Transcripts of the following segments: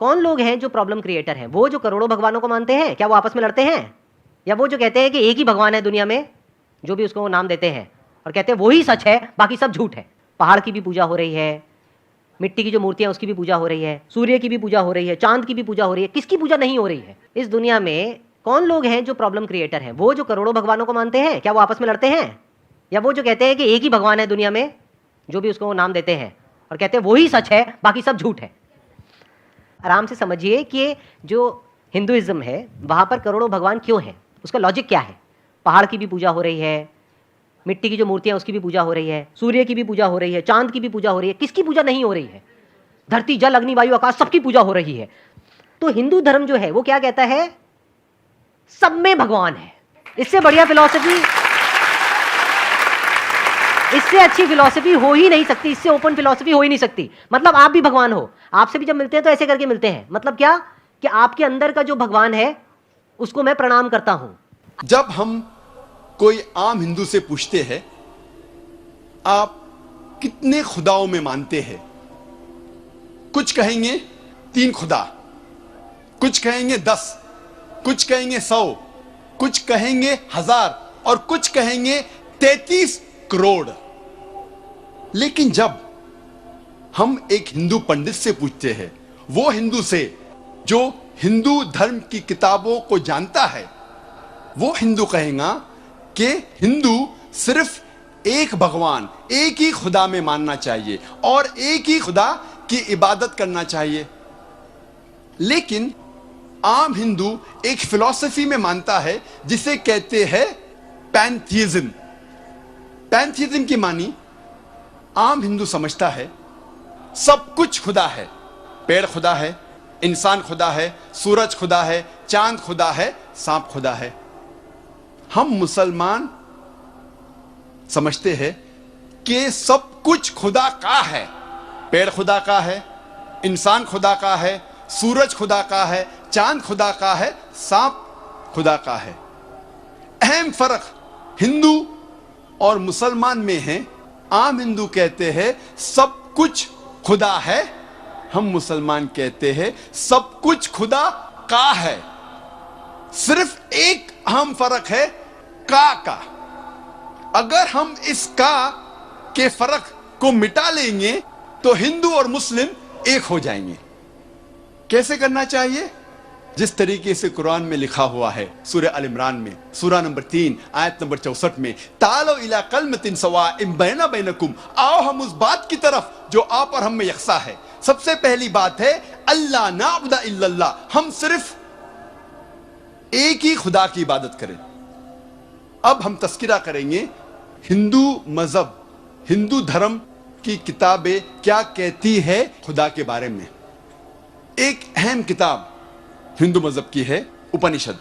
कौन लोग हैं जो प्रॉब्लम क्रिएटर हैं? वो जो करोड़ों भगवानों को मानते हैं, क्या वो आपस में लड़ते हैं? या वो जो कहते हैं कि एक ही भगवान है दुनिया में, जो भी उसको नाम देते हैं और कहते हैं वो ही सच है, बाकी सब झूठ है। पहाड़ की भी पूजा हो रही है, मिट्टी की जो मूर्तियां उसकी भी पूजा हो रही है, सूर्य की भी पूजा हो रही है, चांद की भी पूजा हो रही है। किसकी पूजा नहीं हो रही है? इस दुनिया में कौन लोग हैं जो प्रॉब्लम क्रिएटर हैं? वो जो करोड़ों भगवानों को मानते हैं, क्या वो आपस में लड़ते हैं? या वो जो कहते हैं कि एक ही भगवान है दुनिया में, जो भी उसको नाम देते हैं और कहते हैं वो ही सच है, बाकी सब झूठ है। आराम से समझिए कि जो हिंदुइज्म है वहां पर करोड़ों भगवान क्यों हैं, उसका लॉजिक क्या है। पहाड़ की भी पूजा हो रही है, मिट्टी की जो मूर्तियां उसकी भी पूजा हो रही है, सूर्य की भी पूजा हो रही है, चांद की भी पूजा हो रही है। किसकी पूजा नहीं हो रही है? धरती, जल, अग्नि, वायु, आकाश, सबकी पूजा हो रही है। तो हिंदू धर्म जो है वो क्या कहता है? सब में भगवान है। इससे बढ़िया फिलॉसफी, इससे अच्छी फिलॉसफी हो ही नहीं सकती, इससे ओपन फिलॉसफी हो ही नहीं सकती। मतलब आप भी भगवान हो, आपसे भी जब मिलते हैं तो ऐसे करके मिलते हैं। मतलब क्या कि आपके अंदर का जो भगवान है उसको मैं प्रणाम करता हूं। जब हम कोई आम हिंदू से पूछते हैं आप कितने खुदाओं में मानते हैं, कुछ कहेंगे 3 खुदा, कुछ कहेंगे 10, कुछ कहेंगे 100, कुछ कहेंगे 1000 और कुछ कहेंगे 33 करोड़। लेकिन जब हम एक हिंदू पंडित से पूछते हैं, वो हिंदू से जो हिंदू धर्म की किताबों को जानता है, वो हिंदू कहेगा कि हिंदू सिर्फ एक भगवान, एक ही खुदा में मानना चाहिए और एक ही खुदा की इबादत करना चाहिए। लेकिन आम हिंदू एक फिलॉसफी में मानता है जिसे कहते हैं पैंथीइज्म। पैंथीइज्म की मानी आम हिंदू समझता है सब कुछ खुदा है। पेड़ खुदा है, इंसान खुदा है, सूरज खुदा है, चांद खुदा है, सांप खुदा है। हम मुसलमान समझते हैं कि सब कुछ खुदा का है। पेड़ खुदा का है, इंसान खुदा का है, सूरज खुदा का है, चांद खुदा का है, सांप खुदा का है। अहम फर्क हिंदू और मुसलमान में है। आम हिंदू कहते हैं सब कुछ खुदा है, हम मुसलमान कहते हैं सब कुछ खुदा का है। सिर्फ एक अहम फर्क है का। अगर हम इस का के फर्क को मिटा लेंगे तो हिंदू और मुस्लिम एक हो जाएंगे। कैसे करना चाहिए? जिस तरीके से कुरान में लिखा हुआ है, सूरह अल इमरान में सूरह नंबर 3 आयत नंबर 64 में, तालो इला कलमतिन सवाइम बैना बैनकुम, आओ हम उस बात की तरफ जो आप और हम में यकसा है। सबसे पहली बात है अल्लाह नाबुदा इल्लल्लाह, हम सिर्फ एक ही खुदा की इबादत करें। अब हम तस्किरा करेंगे हिंदू मजहब, हिंदू धर्म की किताबें क्या कहती है खुदा के बारे में। एक अहम किताब हिंदू मजहब की है उपनिषद।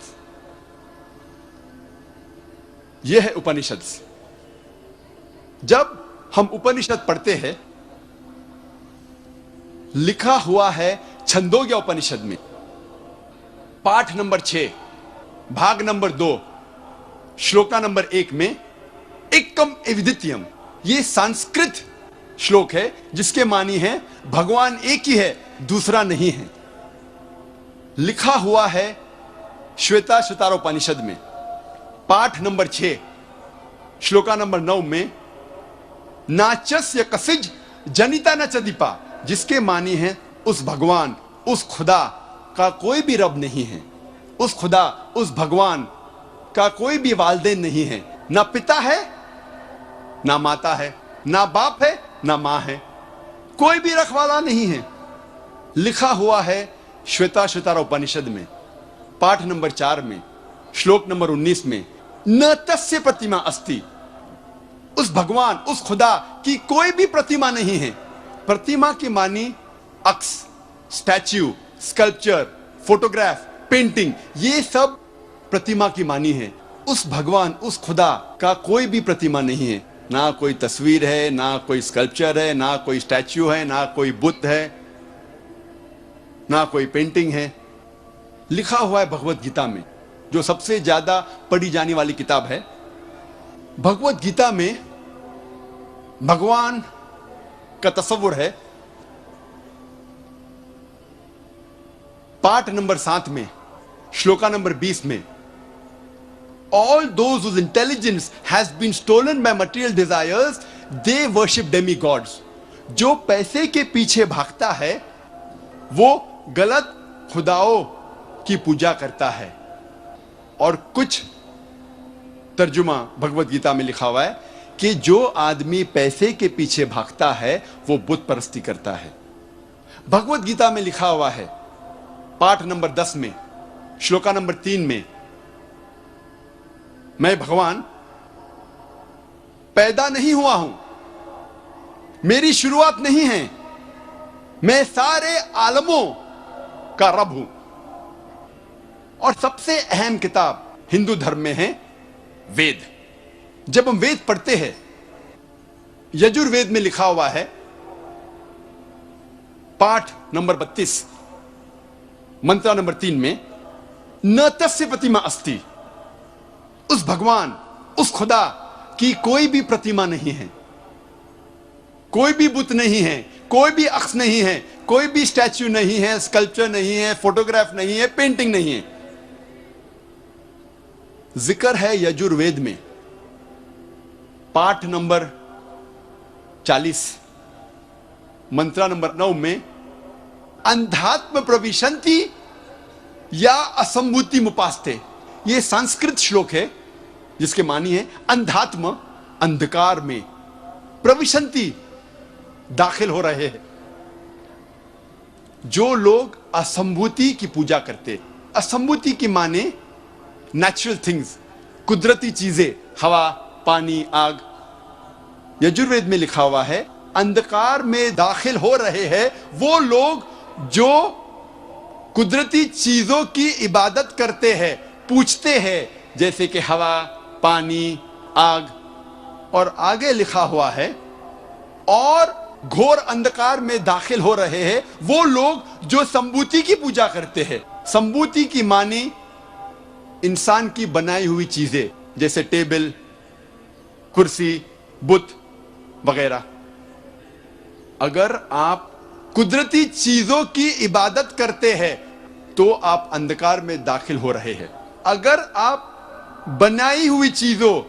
यह है उपनिषद। जब हम उपनिषद पढ़ते हैं, लिखा हुआ है छंदोग्य उपनिषद में पाठ नंबर 6 भाग नंबर 2 श्लोका नंबर 1 में एकम एविदित्यम, यह संस्कृत श्लोक है जिसके मानी है भगवान एक ही है, दूसरा नहीं है। लिखा हुआ है श्वेता श्वेतारोपनिषद में पाठ नंबर 6 श्लोका नंबर 9 में नाचस्य कसिज जनिता न चदीपा, जिसके मानी है उस भगवान, उस खुदा का कोई भी रब नहीं है। उस खुदा, उस भगवान का कोई भी वालिदैन नहीं है। ना पिता है, ना माता है, ना बाप है, ना मां है, कोई भी रखवाला नहीं है। लिखा हुआ है श्वेता श्वेतारोपनिषद में पाठ नंबर 4 में श्लोक नंबर 19 में न तस्य प्रतिमा अस्ति, उस भगवान, उस खुदा की कोई भी प्रतिमा नहीं है। प्रतिमा की मानी अक्स, स्टैच्यू, स्कल्पचर, फोटोग्राफ, पेंटिंग, ये सब प्रतिमा की मानी है। उस भगवान, उस खुदा का कोई भी प्रतिमा नहीं है। ना कोई तस्वीर है, ना कोई स्कल्पचर है, ना कोई स्टैच्यू है, ना कोई बुत है, ना कोई पेंटिंग है। लिखा हुआ है भगवत गीता में, जो सबसे ज्यादा पढ़ी जाने वाली किताब है। भगवत गीता में भगवान का तस्वुर है पाठ नंबर 7 में श्लोका नंबर 20 में, all those whose intelligence has been stolen by material desires, they worship demigods. जो पैसे के पीछे भागता है वो गलत खुदाओं की पूजा करता है। और कुछ तर्जुमा भगवत गीता में लिखा हुआ है कि जो आदमी पैसे के पीछे भागता है वो बुत परस्ती करता है। भगवत गीता में लिखा हुआ है पाठ नंबर 10 में श्लोका नंबर 3 में, मैं भगवान पैदा नहीं हुआ हूं, मेरी शुरुआत नहीं है, मैं सारे आलमों का रब हूं। और सबसे अहम किताब हिंदू धर्म में है वेद। जब हम वेद पढ़ते हैं, यजुर्वेद में लिखा हुआ है पाठ नंबर 32 मंत्र नंबर 3 में, न तस्य प्रतिमा अस्ति, उस भगवान उस खुदा की कोई भी प्रतिमा नहीं है, कोई भी बुत नहीं है, कोई भी अक्ष नहीं है, कोई भी स्टैच्यू नहीं है, स्कल्पचर नहीं है, फोटोग्राफ नहीं है, पेंटिंग नहीं है। जिक्र है यजुर्वेद में पाठ नंबर 40 मंत्र नंबर 9 में, अंधात्म प्रविशंति या असंभूति मुपास्ते। यह संस्कृत श्लोक है जिसके मानी है अंधात्म अंधकार में, प्रविशंति दाखिल हो रहे हैं। जो लोग असंभूति की पूजा करते, असंभूति की माने नेचुरल थिंग्स, कुदरती चीजें, हवा, पानी, आग। यजुर्वेद में लिखा हुआ है अंधकार में दाखिल हो रहे हैं वो लोग जो कुदरती चीजों की इबादत करते हैं, पूछते हैं, जैसे कि हवा, पानी, आग। और आगे लिखा हुआ है और घोर अंधकार में दाखिल हो रहे हैं वो लोग जो संभूति की पूजा करते हैं। संभूति की मानी इंसान की बनाई हुई चीजें, जैसे टेबल, कुर्सी, बुत वगैरह। अगर आप कुदरती चीजों की इबादत करते हैं तो आप अंधकार में दाखिल हो रहे हैं। अगर आप बनाई हुई चीजों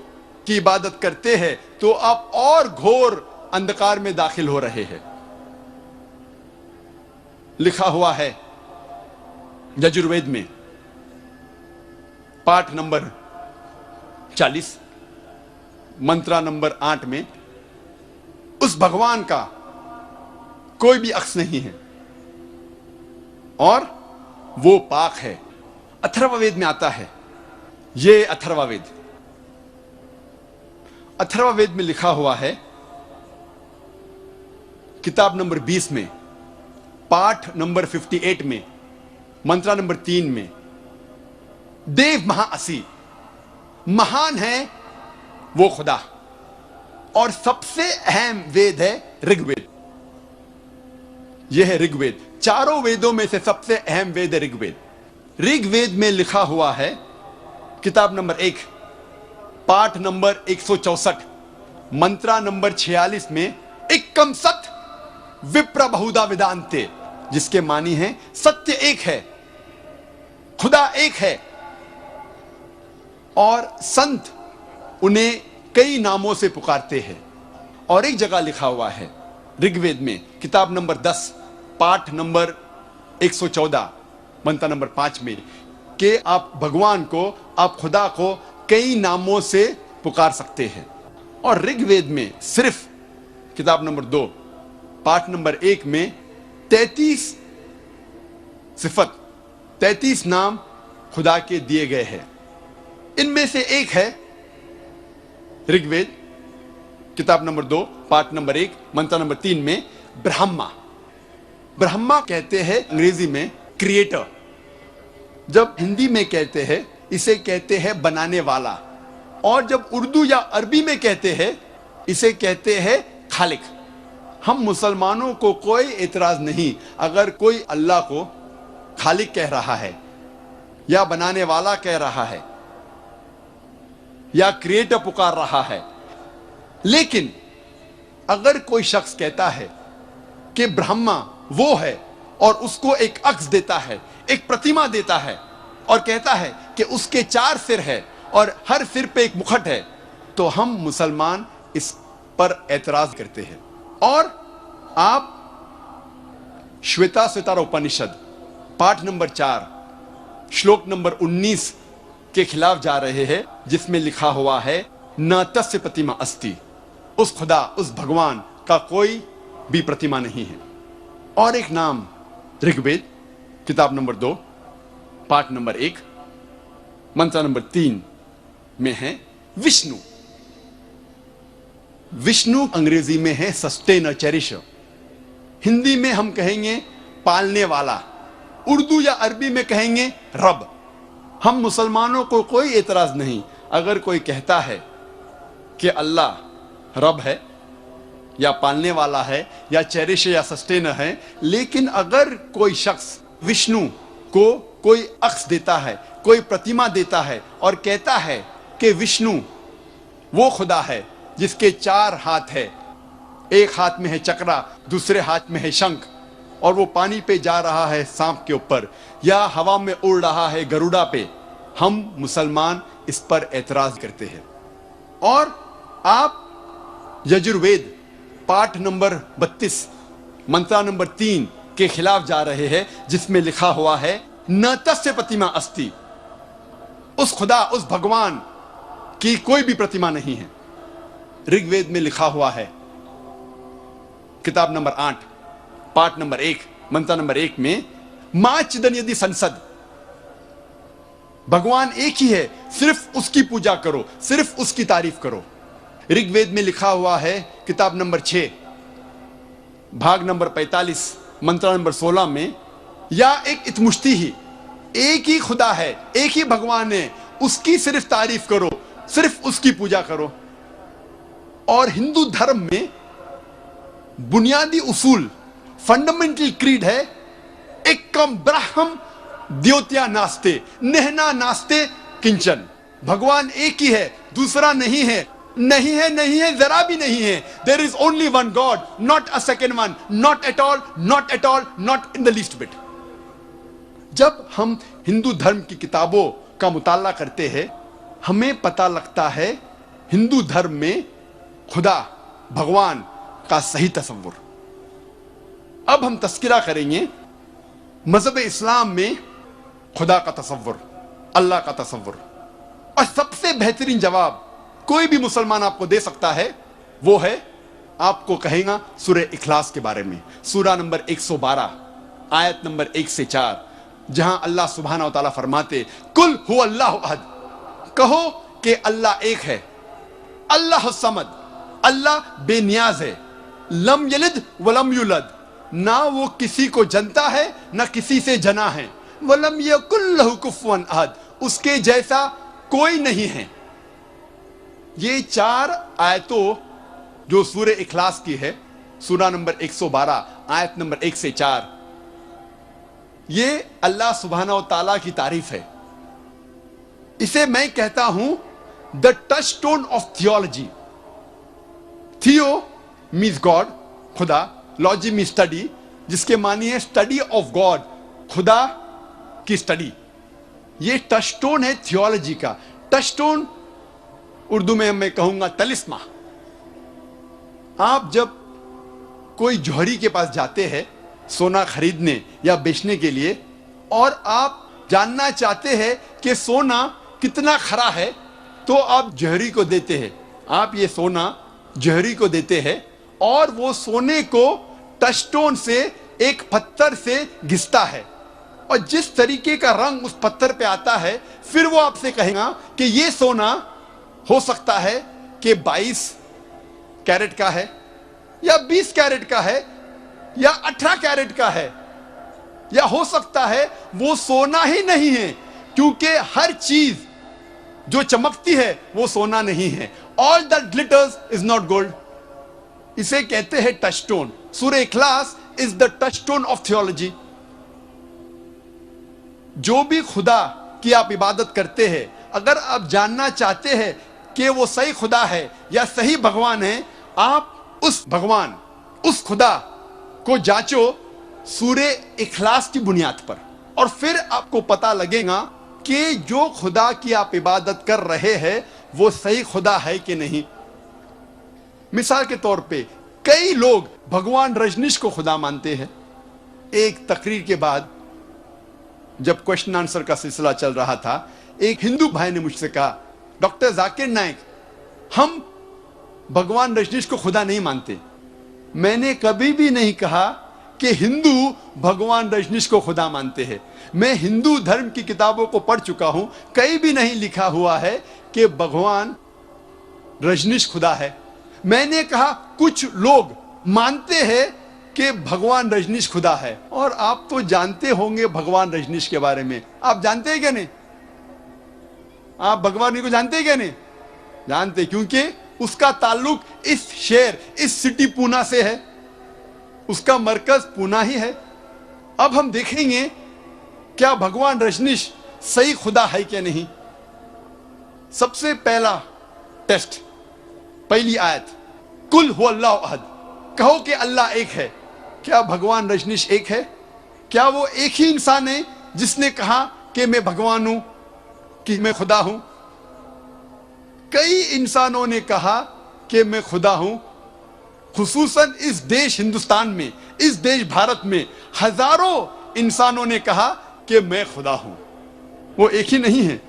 की इबादत करते हैं तो आप और घोर अंधकार में दाखिल हो रहे हैं। लिखा हुआ है यजुर्वेद में पाठ नंबर 40 मंत्र नंबर 8 में, उस भगवान का कोई भी अक्ष नहीं है और वो पाक है। अथर्ववेद में आता है, ये अथर्ववेद, अथर्ववेद में लिखा हुआ है किताब नंबर 20 में पाठ नंबर 58 में मंत्र नंबर 3 में, देव महाअसी, महान है वो खुदा। और सबसे अहम वेद है ऋग्वेद। यह है ऋग्वेद। चारों वेदों में से सबसे अहम वेद है ऋग्वेद। ऋग्वेद में लिखा हुआ है किताब नंबर 1 पाठ नंबर 164 मंत्र नंबर 46 में, एकम सत विप्र बहुधा वेदांते, जिसके मानी है सत्य एक है, खुदा एक है और संत उन्हें कई नामों से पुकारते हैं। और एक जगह लिखा हुआ है ऋग्वेद में किताब नंबर 10 पाठ नंबर 114 मंत्र नंबर 5 में कि आप भगवान को, आप खुदा को कई नामों से पुकार सकते हैं। और ऋग्वेद में सिर्फ किताब नंबर 2 पाठ नंबर 1 में 33 सिफत, 33 नाम खुदा के दिए गए हैं। इनमें से एक है ऋग्वेद किताब नंबर 2 पाठ नंबर 1 मंत्र नंबर 3 में ब्रह्मा। ब्रह्मा कहते हैं अंग्रेजी में क्रिएटर। जब हिंदी में कहते हैं इसे कहते हैं बनाने वाला, और जब उर्दू या अरबी में कहते हैं इसे कहते हैं खालिक। हम मुसलमानों को कोई एतराज नहीं अगर कोई अल्लाह को खालिक कह रहा है या बनाने वाला कह रहा है या क्रिएटर पुकार रहा है। लेकिन अगर कोई शख्स कहता है कि ब्रह्मा वो है और उसको एक अक्स देता है, एक प्रतिमा देता है और कहता है कि उसके 4 सिर है और हर सिर पे एक मुकुट है, तो हम मुसलमान इस पर एतराज करते हैं। और आप श्वेता स्वतार उपनिषद पाठ नंबर 4 श्लोक नंबर 19 के खिलाफ जा रहे हैं, जिसमें लिखा हुआ है न तस्य प्रतिमा अस्ति, उस खुदा, उस भगवान का कोई भी प्रतिमा नहीं है। और एक नाम ऋग्वेद किताब नंबर 2 पाठ नंबर 1 मंत्र नंबर 3 में है विष्णु। विष्णु अंग्रेजी में है सस्टेनर, चेरिशर। हिंदी में हम कहेंगे पालने वाला, उर्दू या अरबी में कहेंगे रब। हम मुसलमानों को कोई एतराज नहीं अगर कोई कहता है कि अल्लाह रब है या पालने वाला है या चेरिश या सस्टेनर है, लेकिन अगर कोई शख्स विष्णु को कोई अक्स देता है, कोई प्रतिमा देता है और कहता है कि विष्णु वो खुदा है जिसके 4 हाथ है, एक हाथ में है चक्रा, दूसरे हाथ में है शंख, और वो पानी पे जा रहा है सांप के ऊपर या हवा में उड़ रहा है गरुड़ा पे, हम मुसलमान इस पर एतराज करते हैं। और आप यजुर्वेद पाठ नंबर 32 मंत्र नंबर 3 के खिलाफ जा रहे हैं, जिसमें लिखा हुआ है न तस्य प्रतिमा अस्ति, उस खुदा, उस भगवान की कोई भी प्रतिमा नहीं है। ऋग्वेद में लिखा हुआ है किताब नंबर 8 पाठ नंबर 1 मंत्र नंबर 1 में मां चिदन यदि संसद, भगवान एक ही है, सिर्फ उसकी पूजा करो, सिर्फ उसकी तारीफ करो। ऋग्वेद में लिखा हुआ है किताब नंबर 6 भाग नंबर 45 मंत्र नंबर 16 में या एक इतमुश्ती ही, एक ही खुदा है, एक ही भगवान है, उसकी सिर्फ तारीफ करो, सिर्फ उसकी पूजा करो। और हिंदू धर्म में बुनियादी उसूल, फंडामेंटल क्रीड है एकम ब्रह्म द्योत्या नास्ते, नेहना नास्ते किंचन। भगवान एक ही है, दूसरा नहीं है, नहीं है, नहीं है, जरा भी नहीं है। There is only one God, not a second one, not at all, not at all, not in the least bit. जब हम हिंदू धर्म की किताबों का मुताला करते हैं, हमें पता लगता है हिंदू धर्म में खुदा, भगवान का सही तस्वुर। अब हम तस्किरा करेंगे मजहब इस्लाम में खुदा का तस्वुर, अल्लाह का तस्वुर। और सबसे बेहतरीन जवाब कोई भी मुसलमान आपको दे सकता है, वो है, आपको कहेगा सूरह इखलास के बारे में, सूरा नंबर 112 आयत नंबर 1 से 4, जहां अल्लाह सुब्हानहू व तआला फरमाते कुल हु अल्लाहु अहद, कहो कि अल्लाह एक है, अल्लाह समद, अल्लाह बेनियाज है, लम यलिद वलम युलद, ना वो किसी को जनता है ना किसी से जना है, वलम यकुल लहु कुफुवन अहद, उसके जैसा कोई नहीं है। ये 4 आयतों जो सूरह इखलास की है, सूरा नंबर 112 आयत नंबर 1 से 4, ये अल्लाह सुब्हानहू व तआला की तारीफ है। इसे मैं कहता हूं the touch stone of theology. थियो मीन्स गॉड, खुदा, लॉजी मीन्स स्टडी, जिसके मानी है स्टडी ऑफ गॉड, खुदा की स्टडी। ये टच स्टोन है थियोलॉजी का। टच स्टोन उर्दू में मैं कहूंगा तलिस्मा। आप जब कोई जौहरी के पास जाते हैं सोना खरीदने या बेचने के लिए, और आप जानना चाहते हैं कि सोना कितना खरा है, तो आप जौहरी को देते हैं, आप ये सोना जौहरी को देते हैं, और वो सोने को टचस्टोन से एक पत्थर से घिसता है, और जिस तरीके का रंग उस पत्थर पे आता है, फिर वो आपसे कहेगा कि ये सोना हो सकता है कि 22 कैरेट का है, या 20 कैरेट का है, या 18 कैरेट का है, या हो सकता है वो सोना ही नहीं है, क्योंकि हर चीज जो चमकती है वो सोना नहीं है। All that glitters is not gold. इसे कहते हैं टच स्टोन। सूरह इखलास is the touch stone of theology. जो भी खुदा की आप इबादत करते हैं, अगर आप जानना चाहते हैं कि वो सही खुदा है या सही भगवान है, आप उस भगवान, उस खुदा को जांचो सूरे इखलास की बुनियाद पर, और फिर आपको पता लगेगा कि जो खुदा की आप इबादत कर रहे हैं वो सही खुदा है कि नहीं। मिसाल के तौर पे कई लोग भगवान रजनीश को खुदा मानते हैं। एक तकरीर के बाद जब क्वेश्चन आंसर का सिलसिला चल रहा था, एक हिंदू भाई ने मुझसे कहा, डॉक्टर जाकिर नाइक, हम भगवान रजनीश को खुदा नहीं मानते। मैंने कभी भी नहीं कहा कि हिंदू भगवान रजनीश को खुदा मानते हैं। मैं हिंदू धर्म की किताबों को पढ़ चुका हूं, कहीं भी नहीं लिखा हुआ है कि भगवान रजनीश खुदा है। मैंने कहा कुछ लोग मानते हैं कि भगवान रजनीश खुदा है, और आप तो जानते होंगे भगवान रजनीश के बारे में। आप जानते हैं क्या नहीं? आप भगवान जी को जानते हैं क्या नहीं? जानते, क्योंकि उसका ताल्लुक इस शहर, इस सिटी पूना से है। उसका मरकज पूना ही है। अब हम देखेंगे क्या भगवान रजनीश सही खुदा है क्या नहीं। सबसे पहला टेस्ट, पहली आयत, कुल हु अल्लाहु अहद, कहो कि अल्लाह एक है। क्या भगवान रजनीश एक है? क्या वो एक ही इंसान है जिसने कहा कि मैं भगवान हूं, कि मैं खुदा हूं? कई इंसानों ने कहा कि मैं खुदा हूं। खुसूसन इस देश हिंदुस्तान में, इस देश भारत में हजारों इंसानों ने कहा कि मैं खुदा हूं। वो एक ही नहीं है,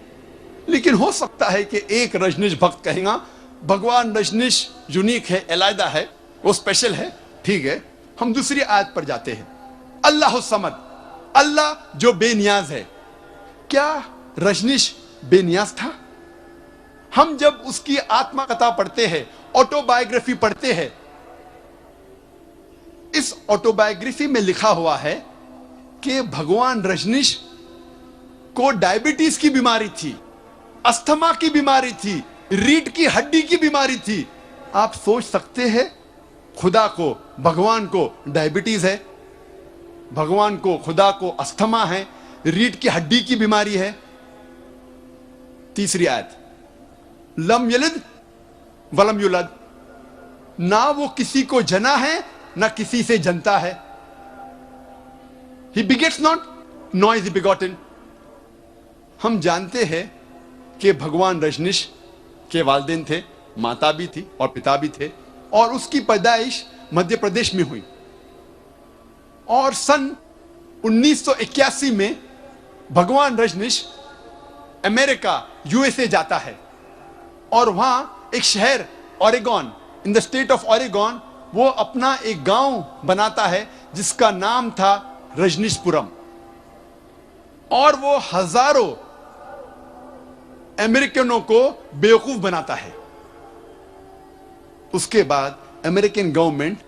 लेकिन हो सकता है कि एक रजनीश भक्त कहेगा भगवान रजनीश यूनिक है, अलग है, वो स्पेशल है। ठीक है, हम दूसरी आयत पर जाते हैं। अल्लाह समद, अल्लाह जो बेनियाज है। क्या रजनीश बेनियाज था? हम जब उसकी आत्मकथा पढ़ते हैं, ऑटोबायोग्राफी पढ़ते हैं, इस ऑटोबायोग्राफी में लिखा हुआ है कि भगवान रजनीश को डायबिटीज की बीमारी थी, अस्थमा की बीमारी थी, रीढ़ की हड्डी की बीमारी थी। आप सोच सकते हैं, खुदा को, भगवान को डायबिटीज है, भगवान को, खुदा को अस्थमा है, रीढ़ की हड्डी की बीमारी है। तीसरी आयत, लम यलिद वलम युलद, ना वो किसी को जना है ना किसी से जनता है। He begets not, nor is he begotten. हम जानते हैं कि भगवान रजनीश के वालिदैन थे, माता भी थी और पिता भी थे, और उसकी पैदाइश मध्य प्रदेश में हुई। और सन 1981 में भगवान रजनीश अमेरिका, यूएसए जाता है, और वहां एक शहर Oregon, in the state of Oregon, वो अपना एक गांव बनाता है जिसका नाम था रजनीशपुरम, और वो हजारों अमेरिकनों को बेवकूफ बनाता है। उसके बाद अमेरिकन गवर्नमेंट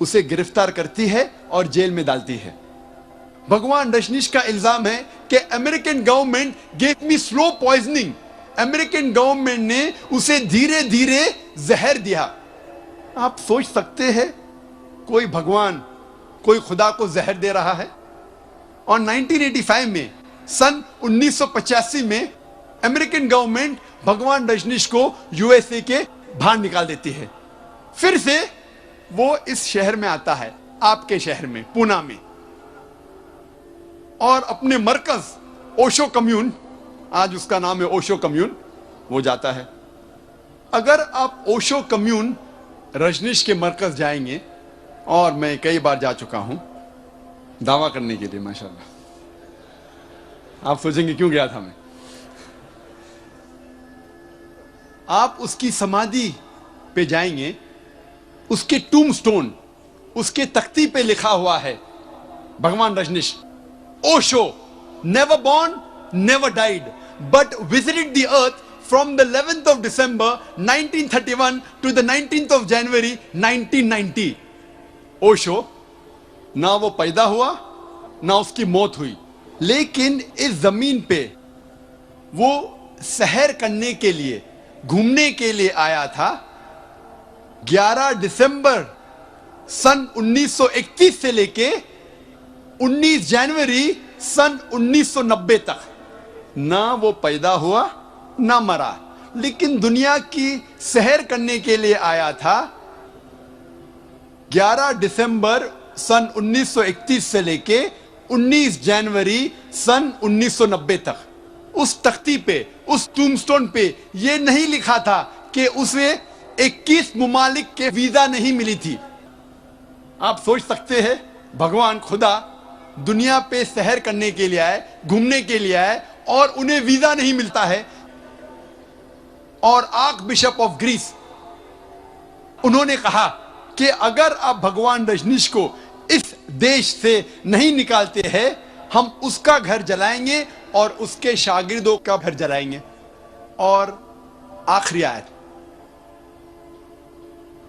उसे गिरफ्तार करती है और जेल में डालती है। भगवान रजनीश का इल्जाम है कि American government gave me slow poisoning, American government ने उसे धीरे धीरे जहर दिया। आप सोच सकते हैं कोई भगवान, कोई खुदा को जहर दे रहा है। और 1985 में, सन 1985 में अमेरिकन गवर्नमेंट भगवान रजनीश को यूएसए के बाहर निकाल देती है। फिर से वो इस शहर में आता है, आपके शहर में, पूना में, और अपने मरकज ओशो कम्यून, आज उसका नाम है ओशो कम्यून, वो जाता है। अगर आप ओशो कम्यून रजनीश के मरकज जाएंगे, और मैं कई बार जा चुका हूं दावा करने के लिए, माशाल्लाह, आप सोचेंगे क्यों गया था मैं। आप उसकी समाधि पे जाएंगे, उसके टूमस्टोन, उसके तख्ती पे लिखा हुआ है भगवान Rajneesh, Osho never born never died but visited the earth from the 11th of December 1931 to the 19th of January 1990. Osho ना वो पैदा हुआ ना उसकी मौत हुई, लेकिन इस जमीन पे वो सैर करने के लिए, घूमने के लिए आया था। 11 दिसंबर सन 1931 से लेके 19 जनवरी सन 1990 तक ना वो पैदा हुआ ना मरा, लेकिन दुनिया की सैर करने के लिए आया था। 11 दिसंबर सन 1931 से लेके 19 जनवरी सन 1990 तक। उस तख्ती पे, उस टूमस्टोन पे यह नहीं लिखा था कि उसे 21 मुमालिक के वीजा नहीं मिली थी। आप सोच सकते हैं, भगवान खुदा दुनिया पे सैर करने के लिए आए, घूमने के लिए आए और उन्हें वीजा नहीं मिलता है। और आर्क बिशप ऑफ ग्रीस उन्होंने कहा कि अगर आप भगवान रजनीश को इस देश से नहीं निकालते हैं, हम उसका घर जलाएंगे और उसके शागिर्दों का घर जलाएंगे। और आखिरी आयत,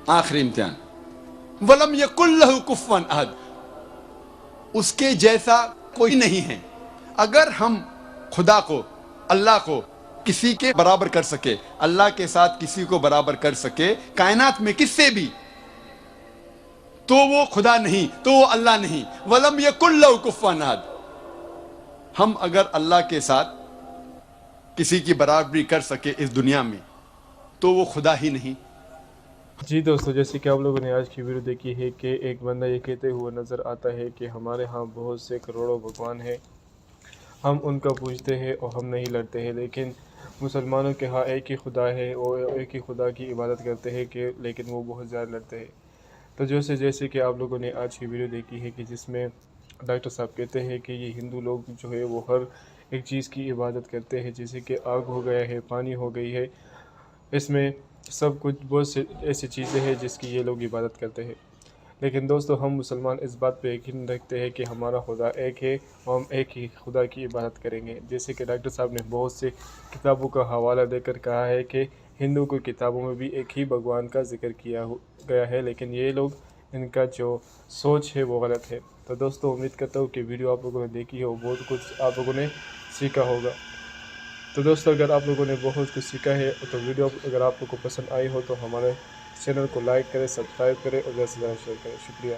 आखिरी इम्तिहान, वलम यकुल्लहु कुफुवन अहद, उसके जैसा कोई नहीं है। अगर हम खुदा को, अल्लाह को किसी के बराबर कर सके, अल्लाह के साथ किसी को बराबर कर सके कायनात में किससे भी, तो वो खुदा नहीं, तो वो अल्लाह नहीं। वलम यकुल्लहु कुफुवन अहद, हम अगर अल्लाह के साथ किसी की बराबरी कर सके इस दुनिया में, तो वो खुदा ही नहीं। जी दोस्तों, जैसे कि आप लोगों ने आज की वीडियो देखी है कि एक बंदा ये कहते हुए नज़र आता है कि हमारे यहाँ बहुत से करोड़ों भगवान हैं, हम उनका पूजते हैं और हम नहीं लड़ते हैं। लेकिन मुसलमानों के यहाँ एक ही खुदा है और एक ही खुदा की इबादत करते हैं कि लेकिन वो बहुत ज़्यादा लड़ते हैं। तो जैसे कि आप लोगों ने आज की वीडियो देखी है कि जिसमें डॉक्टर साहब कहते हैं कि ये हिंदू लोग जो है वो हर एक चीज़ की इबादत करते हैं, जैसे कि आग हो गया है, पानी हो गई है, इसमें सब कुछ बहुत से ऐसी चीज़ें हैं जिसकी ये लोग इबादत करते हैं। लेकिन दोस्तों, हम मुसलमान इस बात पे यकीन रखते हैं कि हमारा खुदा एक है और हम एक ही खुदा की इबादत करेंगे। जैसे कि डॉक्टर साहब ने बहुत से किताबों का हवाला देकर कहा है कि हिंदू की किताबों में भी एक ही भगवान का जिक्र किया गया है, लेकिन ये लोग, इनका जो सोच है वो गलत है। तो दोस्तों, उम्मीद करता हूँ कि वीडियो आप लोगों ने देखी हो, बहुत कुछ आप लोगों ने सीखा होगा। तो दोस्तों, अगर आप लोगों ने बहुत कुछ सीखा है तो वीडियो अगर आप लोगों को पसंद आई हो तो हमारे चैनल को लाइक करें, सब्सक्राइब करें और ज़्यादा से ज़्यादा शेयर करें। शुक्रिया।